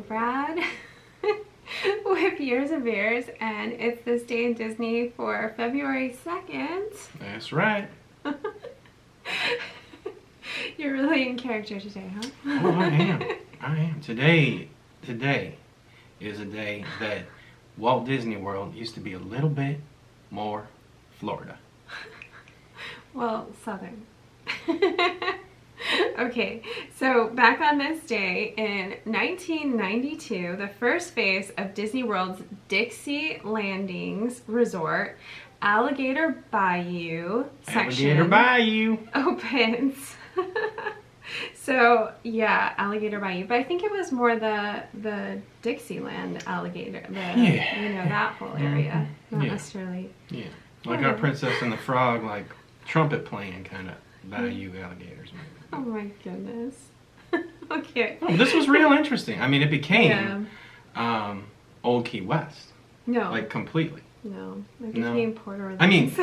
Brad with Years of Years, and it's this day in Disney for February 2nd. That's right. You're really in character today, huh? Oh, I am. Today is a day that Walt Disney World used to be a little bit more Florida. Well, southern. Okay, so back on this day in 1992, the first phase of Disney World's Dixie Landings Resort, Alligator Bayou section opens. So yeah, Alligator Bayou, but I think it was more the Dixieland alligator, that whole area, not necessarily. Yeah, like our Princess and the Frog, like trumpet playing kind of bayou alligators. Maybe. Oh my goodness. Okay. Oh, this was real interesting. I mean, it became Old Key West. No. Like completely. No, it became Port Orleans. I mean,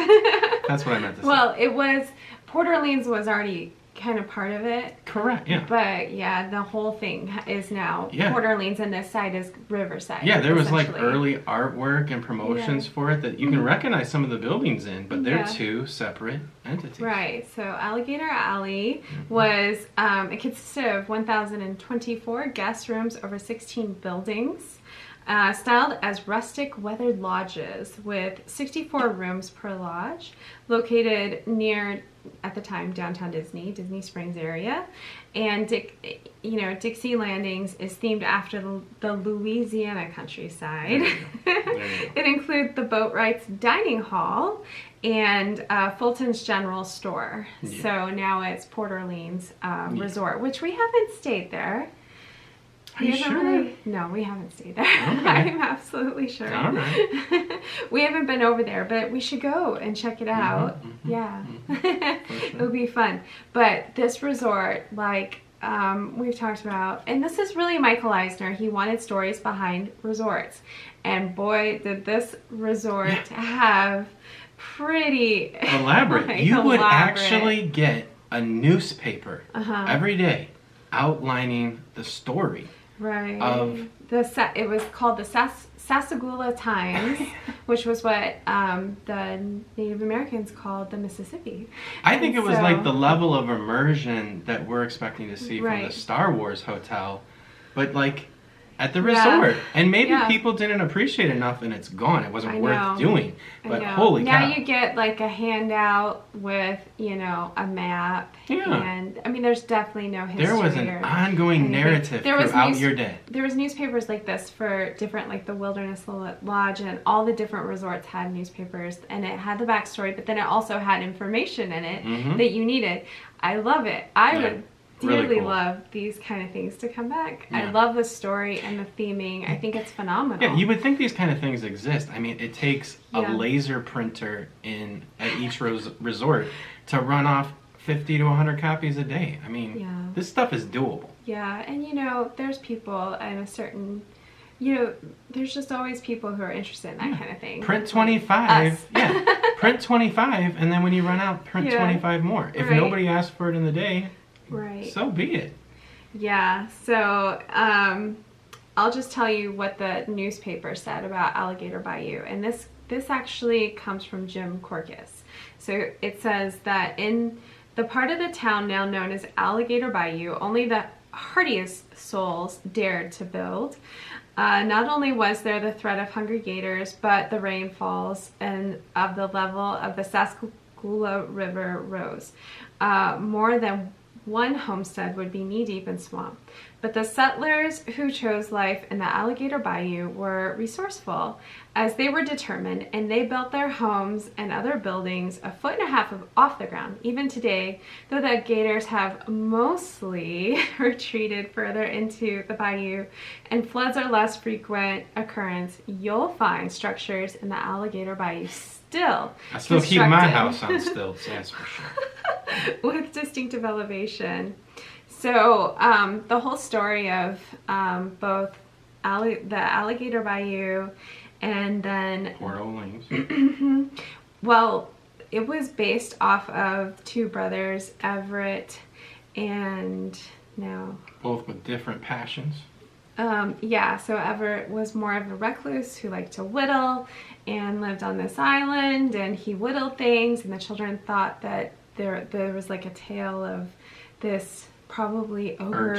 that's what I meant to say. Well, it was, Port Orleans was already kind of part of it. Correct, yeah. But yeah, the whole thing is now Port Orleans, and this side is Riverside. Yeah, there was like early artwork and promotions for it that you can recognize some of the buildings in, but they're two separate entities. Right, so Alligator Alley was, it consisted of 1,024 guest rooms over 16 buildings. Styled as rustic weathered lodges with 64 rooms per lodge, located near, at the time, downtown Disney Springs area. And Dixie Landings is themed after the Louisiana Countryside. It includes the Boatwright's dining hall and Fulton's general store. Yeah. So now it's Port Orleans Resort, which we haven't stayed there. Are you sure? No, we haven't stayed there. Okay. I'm absolutely sure. All right. We haven't been over there, but we should go and check it out. Yeah. It would be fun. But this resort, like we've talked about, and this is really Michael Eisner. He wanted stories behind resorts. And boy, did this resort have pretty elaborate. You would actually get a newspaper every day outlining the story. Right. It was called the Sassagoula Times, which was what the Native Americans called the Mississippi. I think it was like the level of immersion that we're expecting to see from the Star Wars hotel, but like at the resort. And maybe people didn't appreciate it enough and it's gone. It wasn't worth doing. But holy cow. Now you get like a handout with, a map. Yeah. And I mean, there's definitely no history. There was an ongoing narrative throughout your day. There was newspapers like this for different, like the Wilderness Lodge, and all the different resorts had newspapers, and it had the backstory, but then it also had information in it that you needed. I love it. I would dearly love these kind of things to come back. I love the story and the theming. I think it's phenomenal. Yeah, you would think these kind of things exist. I mean, it takes a laser printer at each resort to run off 50 to 100 copies a day. I mean, this stuff is doable. Yeah, and there's people at a certain, there's just always people who are interested in that kind of thing. Print 25. Print 25, and then when you run out, print 25 more. If nobody asks for it in the day, so be it. Yeah, so I'll just tell you what the newspaper said about Alligator Bayou, and this actually comes from Jim Corcus. So it says that in the part of the town now known as Alligator Bayou, only the hardiest souls dared to build. Not only was there the threat of hungry gators, but the rainfalls and of the level of the Sassagoula River rose. More than one homestead would be knee-deep in swamp. But the settlers who chose life in the Alligator Bayou were resourceful, as they were determined, and they built their homes and other buildings 1.5 feet off the ground. Even today, though the gators have mostly retreated further into the bayou and floods are less frequent occurrence, you'll find structures in the Alligator Bayou I still keep my house on stilts, that's for sure. With distinctive elevation. So the whole story of both the Alligator Bayou and then Port Orleans. Well, it was based off of two brothers, Everett and both with different passions. Yeah, so Everett was more of a recluse who liked to whittle and lived on this island, and he whittled things, and the children thought that there was like a tale of this probably ogre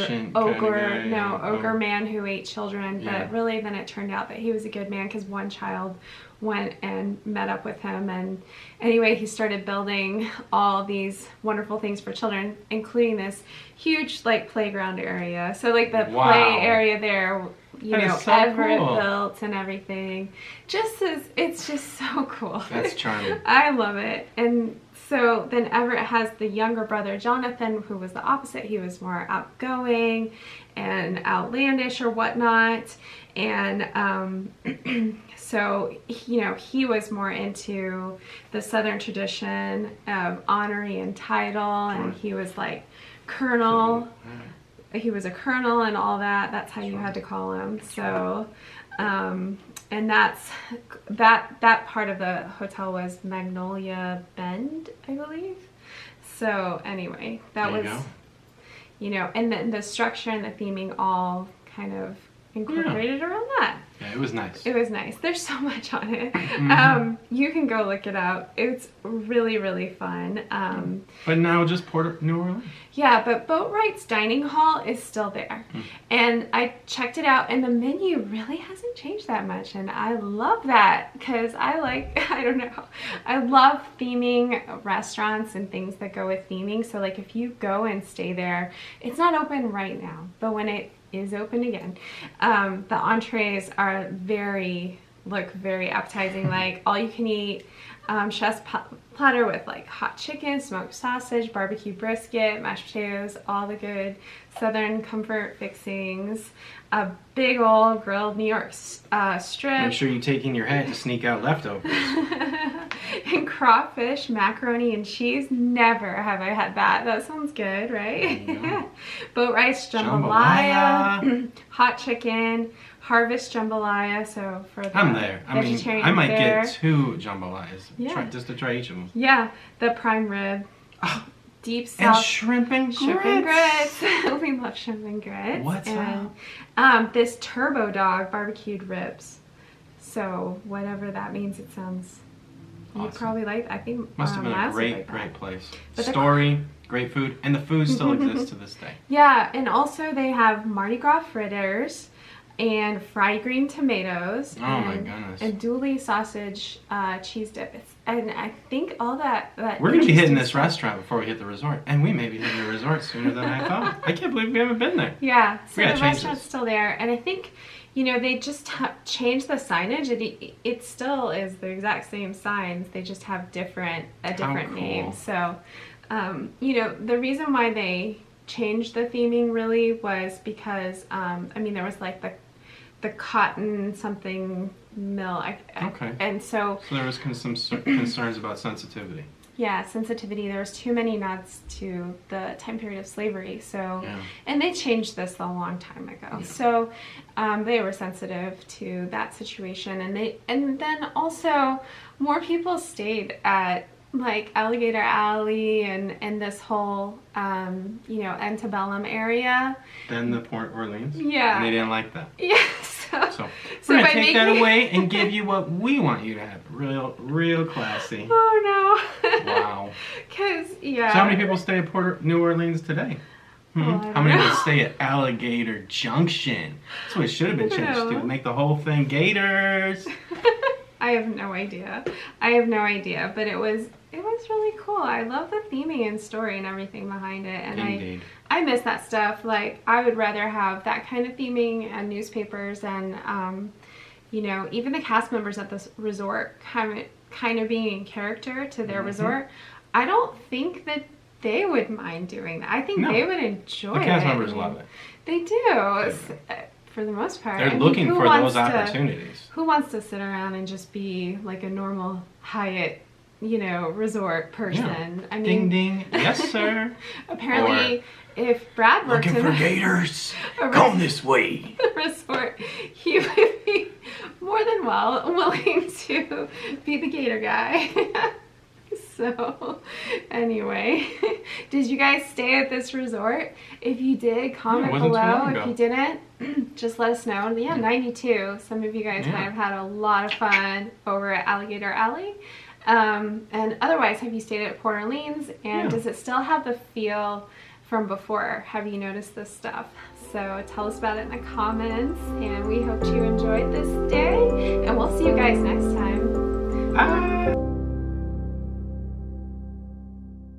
man who ate children, but really then it turned out that he was a good man because one child went and met up with him, and anyway he started building all these wonderful things for children, including this huge like playground area. So like the play area there, so Everett built and everything. It's just so cool. That's charming. I love it. And so then Everett has the younger brother Jonathan, who was the opposite. He was more outgoing and outlandish or whatnot, and so he was more into the Southern tradition of honorary and title, and he was like colonel. He was a colonel and all that. That's how you had to call him. So, and that's that part of the hotel was Magnolia Bend, I believe. So anyway, that was, and then the structure and the theming all kind of incorporated around that. Yeah, it was nice. It was nice. There's so much on it. You can go look it up. It's really, really fun. But now just Port New Orleans? Yeah, but Boatwright's dining hall is still there. And I checked it out, and the menu really hasn't changed that much. And I love that because I love theming restaurants and things that go with theming. So like if you go and stay there, it's not open right now, but when it is open again, the entrees are look very appetizing, like all you can eat chef's platter with like hot chicken, smoked sausage, barbecue brisket, mashed potatoes, all the good Southern comfort fixings, a big old grilled New York strip. Make sure you take in your head to sneak out leftovers. And crawfish, macaroni and cheese. Never have I had that. That sounds good, right? Boatwright's jambalaya, hot chicken, harvest jambalaya. So for the I'm there. I mean, I might get 2 jambalayas just to try each of them. Yeah, the prime rib. Deep South. And shrimp and grits. Shrimp and grits. We love shrimp and grits. What's up? This turbo dog barbecued ribs. So whatever that means, it sounds. Awesome. You probably like. I think must have been a great place. Story, great food, and the food still exists to this day. Yeah, and also they have Mardi Gras fritters and fried green tomatoes. Oh my goodness! And Dooley sausage cheese dip. And I think all that we're gonna be hitting this restaurant before we hit the resort, and we may be hitting the resort sooner than I thought. I can't believe we haven't been there. Yeah, so the restaurant's still there, and I think they just changed the signage. It still is the exact same signs. They just have a different name. So, the reason why they changed the theming really was because there was like the cotton something mill. And so there was some concerns about sensitivity. Yeah, sensitivity. There was too many nods to the time period of slavery. So, and they changed this a long time ago. Yeah. So, they were sensitive to that situation, and then also more people stayed at like Alligator Alley and this whole antebellum area. Then the Port Orleans. Yeah. And they didn't like that. Yeah. So we're gonna take that away and give you what we want you to have. Real classy. Oh no. Wow. So how many people stay at New Orleans today? How many would stay at Alligator Junction? That's what it should have been changed to. Make the whole thing Gators. I have no idea. But it was really cool. I love the theming and story and everything behind it. And Indeed. I miss that stuff. Like, I would rather have that kind of theming and newspapers and, even the cast members at this resort kind of being in character to their resort. I don't think that they would mind doing that. I think they would enjoy it. The cast members love it. They do. For the most part. They're looking for those opportunities. Who wants to sit around and just be like a normal Hyatt, resort person? Yeah. Ding ding. Yes, sir. Apparently, if Brad worked looking for gators, come this way. Resort, he would be more than willing to be the gator guy. So anyway, did you guys stay at this resort? If you did, comment below. If you didn't, just let us know. Yeah, 92. Some of you guys might have had a lot of fun over at Alligator Alley. And otherwise, have you stayed at Port Orleans? And does it still have the feel from before? Have you noticed this stuff? So tell us about it in the comments. And we hope you enjoyed this day. And we'll see you guys next time. Bye.